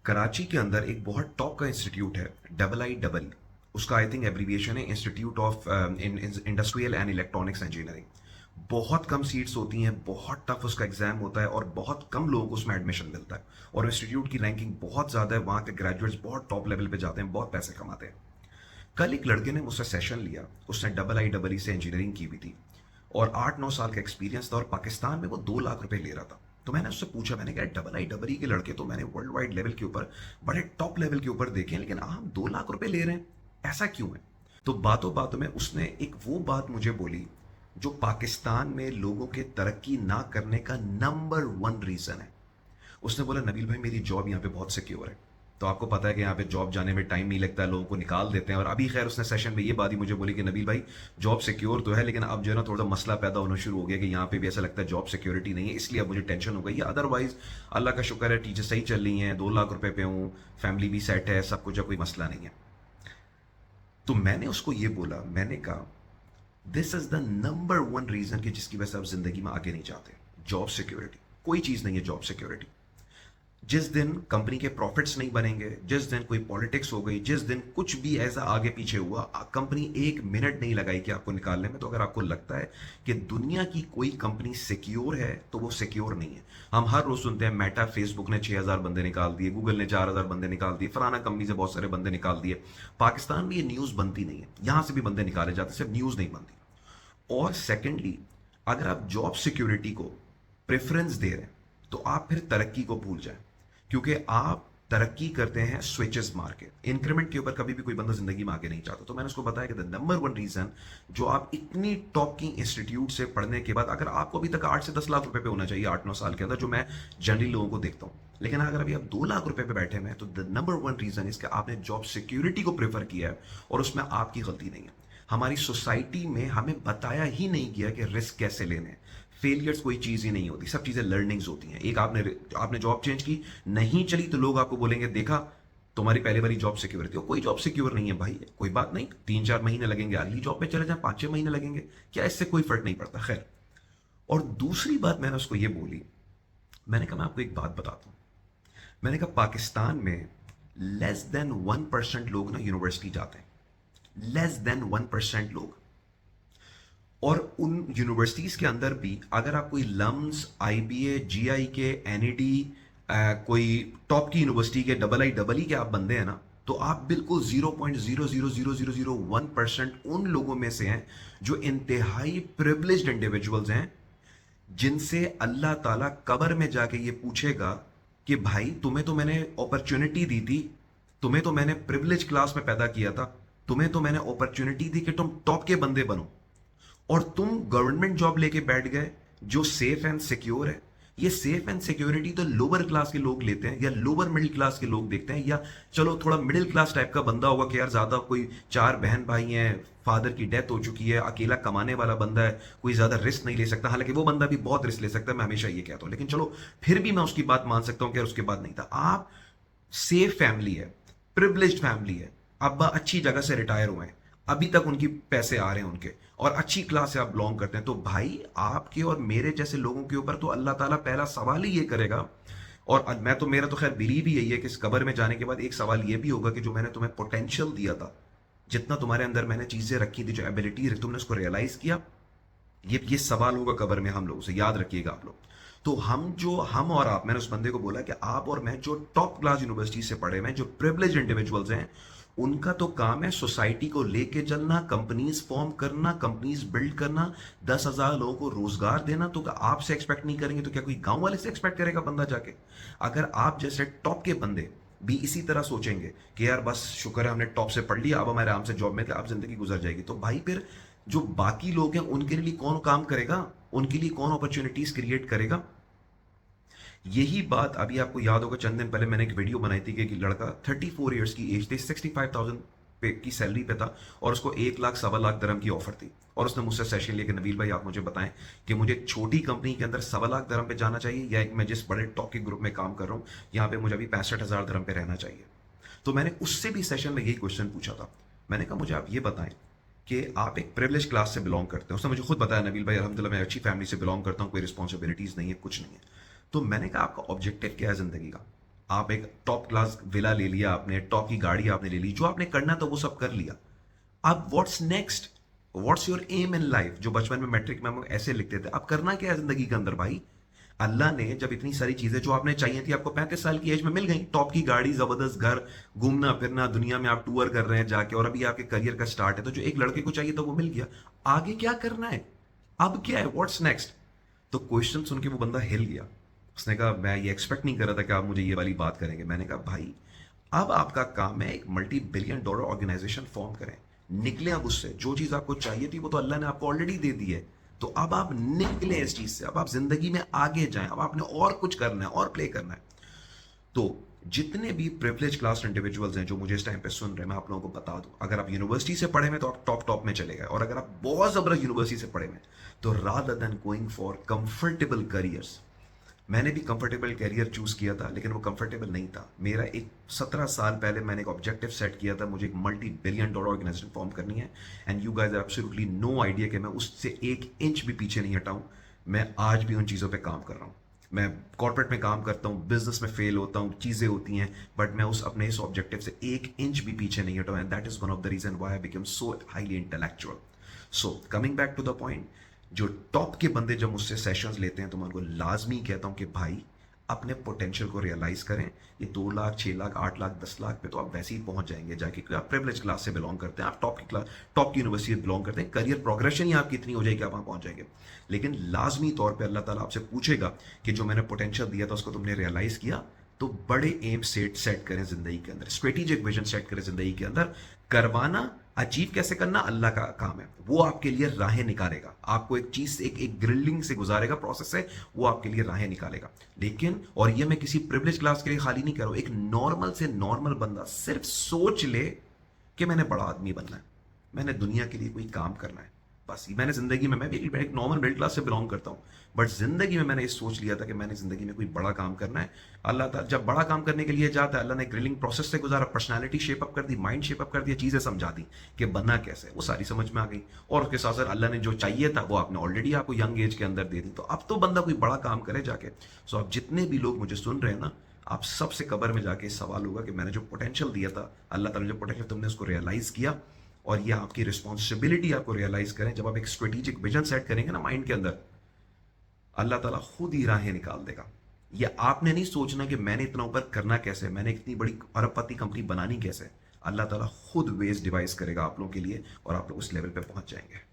कराची के अंदर एक बहुत टॉप का इंस्टीट्यूट है, डबल आई डबल। उसका आई थिंक एब्रीविएशन है institute of industrial and electronics engineering. बहुत कम सीट्स होती हैं, बहुत टफ उसका एग्जाम होता है और बहुत कम लोगों को उसमें एडमिशन मिलता है। और इंस्टीट्यूट की रैंकिंग बहुत ज़्यादा है, वहाँ के ग्रेजुएट्स बहुत टॉप लेवल पे जाते हैं, बहुत पैसे कमाते हैं। कल एक लड़के ने मुझसे सेशन लिया, उसने डबल आई डबल ई से इंजीनियरिंग की हुई थी और 8-9 साल का एक्सपीरियंस था और पाकिस्तान में वो 2 लाख रुपए ले रहा था। तो मैंने उससे पूछा, मैंने कहा डबल आई डबल ई के लड़के तो मैंने वर्ल्ड वाइड लेवल के ऊपर, बड़े टॉप लेवल के ऊपर देखे हैं, लेकिन आप 2 लाख रुपए ले रहे हैं, ऐसा क्यों है? तो बातों बातों में उसने एक वो बात मुझे बोली जो पाकिस्तान में लोगों के तरक्की ना करने का नंबर 1 रीजन है। उसने बोला, नबील भाई मेरी जॉब यहाँ पे बहुत सिक्योर है। तो आपको पता है कि यहाँ पे जॉब जाने में टाइम नहीं लगता है, लोगों को निकाल देते हैं। और अभी खैर उसने सेशन में ये बात ही मुझे बोली कि नबील भाई जॉब सिक्योर तो है, लेकिन अब जो है ना थोड़ा मसला पैदा होना शुरू हो गया कि यहाँ पे भी ऐसा लगता है जॉब सिक्योरिटी नहीं है, इसलिए अब मुझे टेंशन हो गई है। अदरवाइज अल्लाह का शुक्र है, टीचर सही चल रही हैं, 2 लाख रुपए पे हूँ, फैमिली भी सेट है, सब कुछ है, कोई मसला नहीं है। तो मैंने उसको ये बोला, मैंने कहा this is the number 1 reason कि जिसकी वजह से आप जिंदगी में आगे नहीं जाते, जॉब सिक्योरिटी। कोई चीज नहीं है जॉब सिक्योरिटी। जिस दिन कंपनी के प्रॉफिट्स नहीं बनेंगे, जिस दिन कोई पॉलिटिक्स हो गई, जिस दिन कुछ भी ऐसा आगे पीछे हुआ, कंपनी 1 मिनट नहीं लगाएगी आपको निकालने में। तो अगर आपको लगता है कि दुनिया की कोई कंपनी सिक्योर है तो वो सिक्योर नहीं है। हम हर रोज सुनते हैं मेटा, फेसबुक ने 6,000 बंदे निकाल दिए, गूगल ने 4,000 बंदे निकाल दिए, फलाना कंपनी से बहुत सारे बंदे निकाल दिए। पाकिस्तान में ये न्यूज बनती नहीं है, यहां से भी बंदे निकाले जाते, सिर्फ न्यूज नहीं बनती। और सेकेंडली, अगर आप जॉब सिक्योरिटी को प्रेफरेंस दे रहे हैं तो आप फिर तरक्की को भूल जाएं, क्योंकि आप तरक्की करते हैं स्विचेस मार के, इंक्रीमेंट के ऊपर कभी भी कोई बंदा जिंदगी में आगे नहीं चाहता। तो मैंने उसको बताया कि द नंबर 1 रीजन, जो आप इतनी टॉप की इंस्टीट्यूट से पढ़ने के बाद, अगर आपको अभी तक 8 से 10 लाख रुपए पे होना चाहिए 8-9 साल के अंदर, जो मैं जनरली लोगों को देखता हूं, लेकिन अगर अभी आप 2 लाख रुपए पे बैठे हुए हैं, तो द नंबर 1 रीजन इसका आपने जॉब सिक्योरिटी को प्रेफर किया है और उसमें आपकी गलती नहीं है। हमारी सोसाइटी में हमें बताया ही नहीं गया कि रिस्क कैसे लेने हैं। फेलियर्स कोई चीज ही नहीं होती, सब चीजें लर्निंग्स होती हैं। एक आपने आपने जॉब चेंज की, नहीं चली, तो लोग आपको बोलेंगे देखा तुम्हारी पहले वाली जॉब सिक्योर थी। कोई जॉब सिक्योर नहीं है भाई, कोई बात नहीं, 3-4 महीने लगेंगे, अगली जॉब पे चले जाएं, 5-6 महीने लगेंगे, क्या इससे कोई फर्क नहीं पड़ता। खैर, और दूसरी बात मैंने उसको ये बोली, मैंने कहा मैं आपको एक बात बताता हूं। मैंने कहा पाकिस्तान में लेस देन 1% लोग ना यूनिवर्सिटी जाते हैं, लेस देन 1% लोग। और उन यूनिवर्सिटीज के अंदर भी अगर आप कोई लम्स, आईबीए, जीआई के, एनईडी, कोई टॉप की यूनिवर्सिटी के डबल आई डबल ई के आप बंदे हैं ना, तो आप बिल्कुल 0.0000001% उन लोगों में से हैं जो इंतहाई प्रिविलेज्ड इंडिविजुअल्स हैं, जिनसे अल्लाह ताला कब्र में जाके ये पूछेगा कि भाई तुम्हें तो मैंने अपॉर्चुनिटी दी थी, तुम्हें तो मैंने प्रिविलेज क्लास में पैदा किया था, तुम्हें तो मैंने अपॉर्चुनिटी दी कि तुम टॉप के बंदे बनो, और तुम गवर्नमेंट जॉब लेके बैठ गए जो सेफ एंड सिक्योर है। ये सेफ एंड सिक्योरिटी तो लोअर क्लास के लोग लेते हैं, या लोअर मिडिल क्लास के लोग देखते हैं, या चलो थोड़ा मिडिल क्लास टाइप का बंदा होगा कि यार ज्यादा कोई 4 बहन भाई हैं, फादर की डेथ हो चुकी है, अकेला कमाने वाला बंदा है, कोई ज्यादा रिस्क नहीं ले सकता। हालांकि वो बंदा भी बहुत रिस्क ले सकता है, मैं हमेशा ये कहता हूं, लेकिन चलो फिर भी मैं उसकी बात मान सकता हूं कि उसके बाद नहीं था। आप सेफ फैमिली है, प्रिविलेज्ड फैमिली है, अब्बा अच्छी जगह से रिटायर हुए हैं, अभी तक उनकी पैसे आ रहे हैं उनके, और अच्छी क्लास से आप बिलोंग करते हैं, तो भाई आपके और मेरे जैसे लोगों के ऊपर तो अल्लाह ताला पहला सवाल ही ये करेगा। और मैं तो, मेरा तो खैर बिलीव ही यही है कि इस कब्र में जाने के बाद एक सवाल ये भी होगा कि जो मैंने तुम्हें पोटेंशियल दिया था, जितना तुम्हारे अंदर मैंने चीजें रखी थी, जो एबिलिटी तुमने उसको रियलाइज किया, ये सवाल होगा कब्र में हम लोगों से, याद रखिएगा आप लोग। तो हम और आप, मैंने उस बंदे को बोला कि आप और मैं जो टॉप क्लास यूनिवर्सिटी से पढ़े हुए हैं, जो प्रिविलेज इंडिविजुअल्स हैं, उनका तो काम है सोसाइटी को लेके चलना, कंपनीज फॉर्म करना, कंपनीज बिल्ड करना, 10,000 लोगों को रोजगार देना। तो आपसे एक्सपेक्ट नहीं करेंगे तो क्या कोई गांव वाले से एक्सपेक्ट करेगा बंदा जाके? अगर आप जैसे टॉप के बंदे भी इसी तरह सोचेंगे कि यार बस शुक्र है हमने टॉप से पढ़ लिया, अब हमारे आराम से जॉब में आप जिंदगी गुजर जाएगी, तो भाई फिर जो बाकी लोग हैं उनके लिए कौन काम करेगा, उनके लिए कौन अपॉर्चुनिटीज क्रिएट करेगा? यही बात अभी आपको याद होगा, चंद दिन पहले मैंने एक वीडियो बनाई थी कि एक लड़का 34 ईयर्स की एज थी, 65,000 पे की सैलरी पे था, और उसको 1 लाख 1.25 लाख दरम की ऑफर थी। और उसने मुझसे सेशन लिया कि नबील भाई आप मुझे बताएं कि मुझे छोटी कंपनी के अंदर 1.25 लाख दरम पे जाना चाहिए, या एक मैं जिस बड़े टॉप के ग्रुप में काम कर रहा हूँ यहाँ पे मुझे अभी 65,000 दरम पे रहना चाहिए। तो मैंने उससे भी सेशन में यही क्वेश्चन पूछा था। मैंने कहा मुझे आप ये बताएं कि आप एक प्रिविलेज क्लास से बिलोंग करते हैं। उसने मुझे खुद बताया, नबील भाई अल्हम्दुलिल्लाह मैं अच्छी फैमिली से बिलोंग करता हूँ, कोई रिस्पॉन्सिबिलिटीज नहीं है, कुछ नहीं है। तो मैंने कहा आपका ऑब्जेक्टिव क्या है जिंदगी का? آپ ایک ٹاپ کلاس ولا لے لیا آپ نے, ٹاپ کی گاڑی آپ نے لے لی, جو آپ نے کرنا تھا وہ سب کر لیا. اب what's next, what's your aim in life, جو بچپن میں میٹرک میں ہم ایسے لکھتے تھے, اب کرنا کیا ہے زندگی کے اندر بھائی. اللہ نے جب اتنی ساری چیزیں جو آپ نے چاہیے تھی آپ کو 35 سال کی ایج میں مل گئی, ٹاپ کی گاڑی, زبردست گھر, گھومنا پھرنا, دنیا میں آپ ٹور کر رہے ہیں جا کے, اور ابھی آپ کے کریئر کا سٹارٹ ہے, تو جو ایک لڑکے کو چاہیے تھا وہ مل گیا. آگے کیا کرنا ہے, اب کیا ہے, واٹس نیکسٹ. تو کوشچن سن کے وہ بندہ ہل گیا. اس نے کہا میں یہ ایکسپیکٹ نہیں کر رہا تھا کہ آپ مجھے یہ والی بات کریں گے. میں نے کہا بھائی اب آپ کا کام ہے ایک multi billion dollar organisation form کریں, نکلیں اب اس سے. جو چیز آپ کو چاہیے تھی وہ تو اللہ نے آپ کو آلریڈی دے دی ہے, تو اب آپ نکلیں اس چیز سے, اب آپ زندگی میں آگے جائیں, اب آپ نے اور کچھ کرنا ہے اور پلے کرنا ہے. تو جتنے بھی پریولیج کلاس انڈیویجولز ہیں جو مجھے اس ٹائم پہ سن رہے ہیں, میں آپ لوگوں کو بتا دوں, اگر آپ یونیورسٹی سے پڑھے ہوئے تو آپ ٹاپ میں چلے گئے, اور اگر آپ بہت زبردست یونیورسٹی سے پڑھے ہوئے تو rather than going for comfortable curious. میں نے بھی کمفرٹیبل کیریئر چوز کیا تھا لیکن وہ کمفرٹیبل نہیں تھا. میرا ایک 17 سال پہلے میں نے ایک آبجیکٹیو سیٹ کیا تھا, مجھے ایک multi billion dollar organisation form کرنی ہے. And you guys absolutely no idea کہ میں اس سے 1 انچ بھی پیچھے نہیں ہٹا ہوں. میں آج بھی ان چیزوں پہ کام کر رہا ہوں. میں کارپوریٹ میں کام کرتا ہوں, بزنس میں فیل ہوتا ہوں, چیزیں ہوتی ہیں, بٹ میں اپنے اس آبجیکٹیو سے 1 انچ بھی پیچھے نہیں ہٹا ہوں. And that is one of the reason why I became so highly intellectual. So coming back to the point, جو ٹاپ کے بندے جب مجھ سے سیشنز لیتے ہیں تو میں ان کو لازمی کہتا ہوں کہ بھائی اپنے پوٹینشیل کو ریئلائز کریں. یہ 2 لاکھ 6 لاکھ 8 لاکھ 10 لاکھ پہ تو آپ ویسے ہی پہنچ جائیں گے جا کے, کیونکہ آپ پریولیج کلاس سے بلانگ کرتے ہیں, آپ ٹاپ کی یونیورسٹی سے بلانگ کرتے ہیں. کریئر پروگریشن ہی آپ کی اتنی ہو جائے گی کہ آپ وہاں پہنچ جائیں گے. لیکن لازمی طور پہ اللہ تعالیٰ آپ سے پوچھے گا کہ جو میں نے پوٹینشیل دیا تھا اس کو تم نے ریئلائز کیا. تو بڑے ایم سیٹ کریں زندگی کے اندر, اسٹریٹجک ویژن سیٹ کریں زندگی کے اندر. کروانا, اچیو کیسے کرنا اللہ کا کام ہے, وہ آپ کے لیے راہیں نکالے گا. آپ کو ایک چیز ایک گرلنگ سے گزارے گا, پروسیس سے, وہ آپ کے لیے راہیں نکالے گا. لیکن, اور یہ میں کسی پریولیج کلاس کے لیے خالی نہیں کر رہا ہوں, ایک نارمل سے نارمل بندہ صرف سوچ لے کہ میں نے بڑا آدمی بننا ہے, میں نے دنیا کے لیے کوئی کام کرنا ہے. بس میں نے زندگی میں بھی ایک نارمل مڈل کلاس سے بلانگ کرتا ہوں, بٹ زندگی میں نے یہ سوچ لیا تھا کہ میں نے زندگی میں کوئی بڑا کام کرنا ہے. اللہ تعالیٰ جب بڑا کام کرنے کے لیے جاتا ہے, اللہ نے گرلنگ پروسیس سے گزارا, پرسنالٹی شیپ اپ کر دی, مائنڈ شیپ اپ کر دیا, چیزیں سمجھا دی کہ بننا کیسے, وہ ساری سمجھ میں آ گئی. اور اس کے ساتھ ساتھ اللہ نے جو چاہیے تھا وہ آپ نے آلریڈی آپ کو ینگ ایج کے اندر دے دی. تو اب تو بندہ کوئی بڑا کام کرے جا کے. سو اب جتنے بھی لوگ مجھے سن رہے ہیں نا, آپ سب سے قبر میں جا کے سوال ہوگا کہ میں نے جو پوٹینشیل دیا تھا, اللہ تعالیٰ نے جو پوٹینشیل تم نے اس کو ریئلائز کیا. اور یہ آپ کی رسپانسبلٹی آپ کو ریئلائز کریں. جب آپ ایک اسٹریٹجک ویژن سیٹ کریں گے نا مائنڈ کے اندر, اللہ تعالیٰ خود ہی راہیں نکال دے گا. یہ آپ نے نہیں سوچنا کہ میں نے اتنا اوپر کرنا کیسے, میں نے اتنی بڑی ارب پتی کمپنی بنانی کیسے. اللہ تعالیٰ خود ویز ڈیوائز کرے گا آپ لوگوں کے لیے, اور آپ لوگ اس لیول پہ پہنچ جائیں گے.